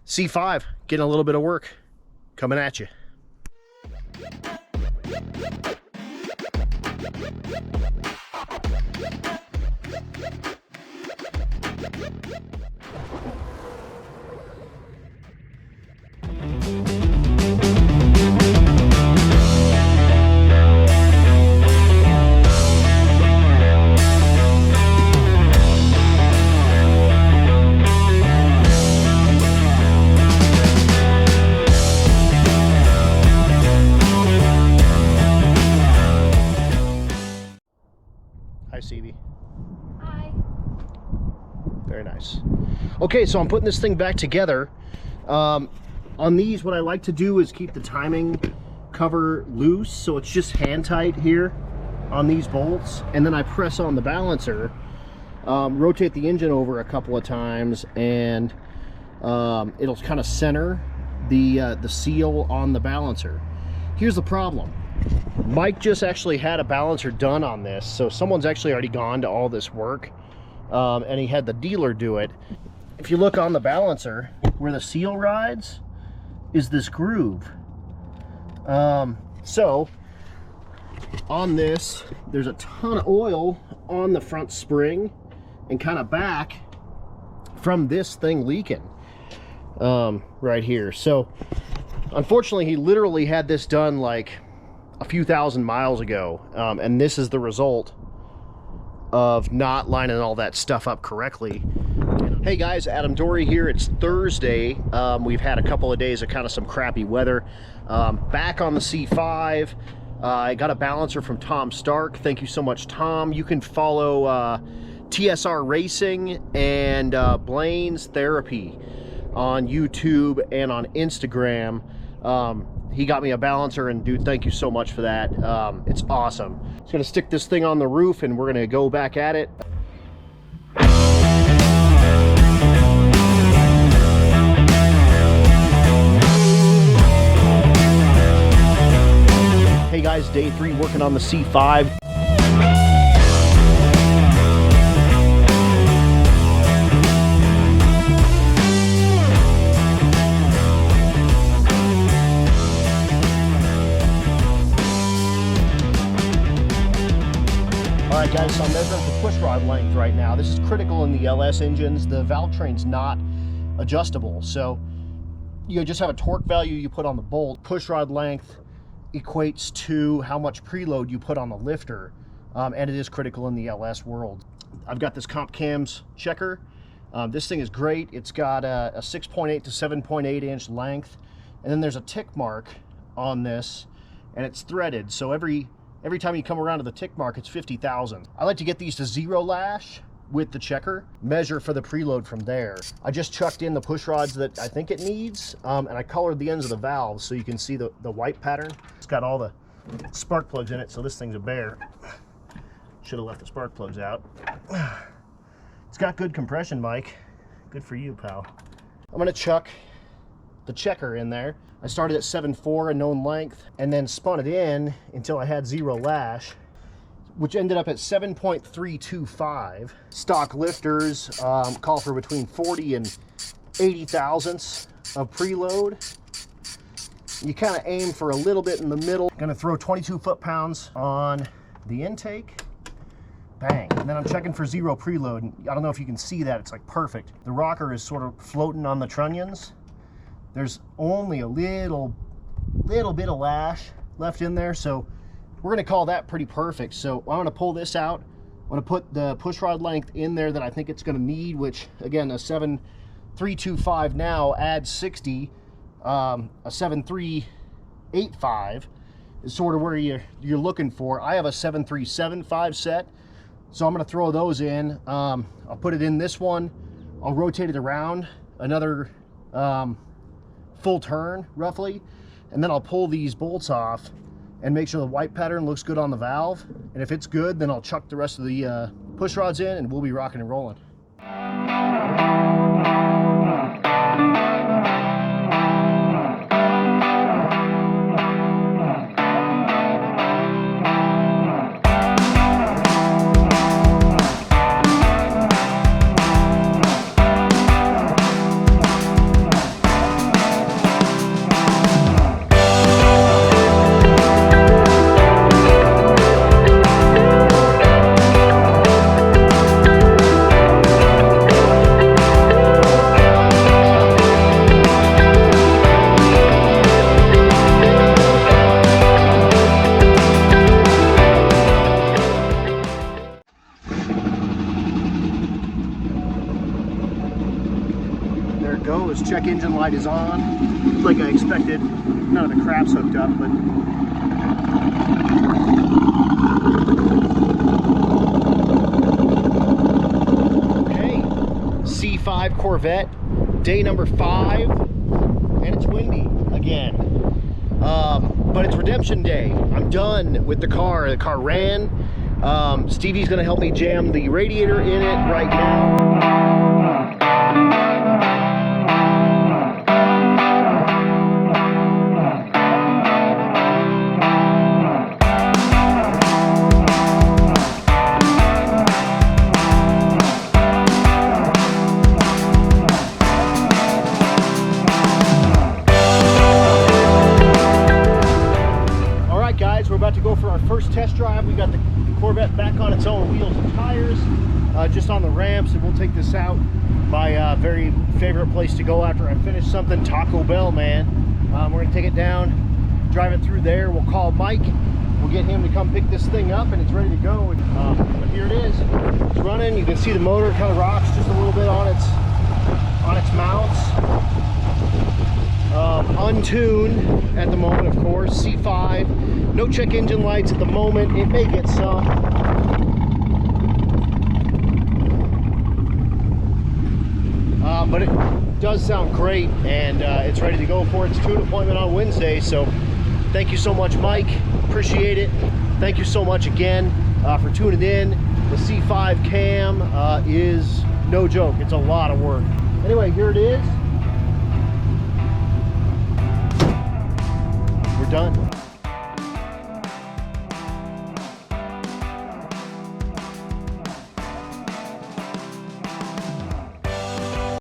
C5, getting a little bit of work coming at you. Hi, CB. Hi. Very nice. Okay, so I'm putting this thing back together. On these, what I like to do is keep the timing cover loose, so it's just hand tight here on these bolts, and then I press on the balancer, rotate the engine over a couple of times, and it'll kind of center the seal on the balancer. Here's the problem. Mike just actually had a balancer done on this, so someone's actually already gone to all this work, and he had the dealer do it. If you look on the balancer, where the seal rides is this groove. So on this, there's a ton of oil on the front spring and kind of back from this thing leaking right here. So unfortunately, he literally had this done like a few thousand miles ago, and this is the result of not lining all that stuff up correctly. Hey guys, Adam Dory here. It's Thursday. We've had a couple of days of kind of some crappy weather. Back on the C5. I got a balancer from Tom Stark. Thank you so much, Tom. You can follow TSR Racing and Blaine's Therapy on YouTube and on Instagram. He got me a balancer, and dude, thank you so much for that. It's awesome. Just gonna stick this thing on the roof and we're gonna go back at it. Hey guys, day 3 working on the C5. Alright guys, so I'm measuring for push rod length right now. This is critical in the LS engines. The valve train's not adjustable, so you just have a torque value you put on the bolt. Push rod length equates to how much preload you put on the lifter, and it is critical in the LS world. I've got this comp cams checker. This thing is great. It's got a 6.8 to 7.8 inch length, and then there's a tick mark on this, and it's threaded, so every time you come around to the tick mark, it's 50,000. I like to get these to 0 lash with the checker, measure for the preload from there. I just chucked in the push rods that I think it needs, and I colored the ends of the valves so you can see the white pattern. It's got all the spark plugs in it, so this thing's a bear. Should have left the spark plugs out. It's got good compression, Mike. Good for you, pal. I'm gonna chuck the checker in there. I started at 7.4, a known length, and then spun it in until I had 0 lash, which ended up at 7.325. Stock lifters call for between 40 and 80 thousandths of preload. You kind of aim for a little bit in the middle. Gonna throw 22 foot-pounds on the intake. Bang. And then I'm checking for 0 preload. I don't know if you can see that, it's like perfect. The rocker is sort of floating on the trunnions. There's only a little bit of lash left in there, so we're gonna call that pretty perfect. So I'm gonna pull this out. I'm gonna put the push rod length in there that I think it's gonna need, which again, a 7.325 now adds 60. A 7.385 is sort of where you're looking for. I have a 7.375 set, so I'm gonna throw those in. I'll put it in this one. I'll rotate it around another full turn roughly, and then I'll pull these bolts off and make sure the white pattern looks good on the valve. And if it's good, then I'll chuck the rest of the push rods in and we'll be rocking and rolling. check engine light is on, like I expected. None of the crap's hooked up, but okay. C5 Corvette, day number 5, and it's windy again. But it's redemption day. I'm done with the car. The car ran. Stevie's gonna help me jam the radiator in it right now. We're about to go for our first test drive. We got the Corvette back on its own wheels and tires, just on the ramps, and we'll take this out. My very favorite place to go after I finish something, Taco Bell, man. We're gonna take it down, drive it through there. We'll call Mike. We'll get him to come pick this thing up, and it's ready to go. But here it is. It's running. You can see the motor kind of rocks just a little bit on its mounts. Untuned at the moment, of course. C5, no check engine lights at the moment. It may get some. But it does sound great, and it's ready to go for its tune appointment on Wednesday. So thank you so much, Mike. Appreciate it. Thank you so much again for tuning in. The C5 cam is no joke. It's a lot of work. Anyway, here it is. We're done.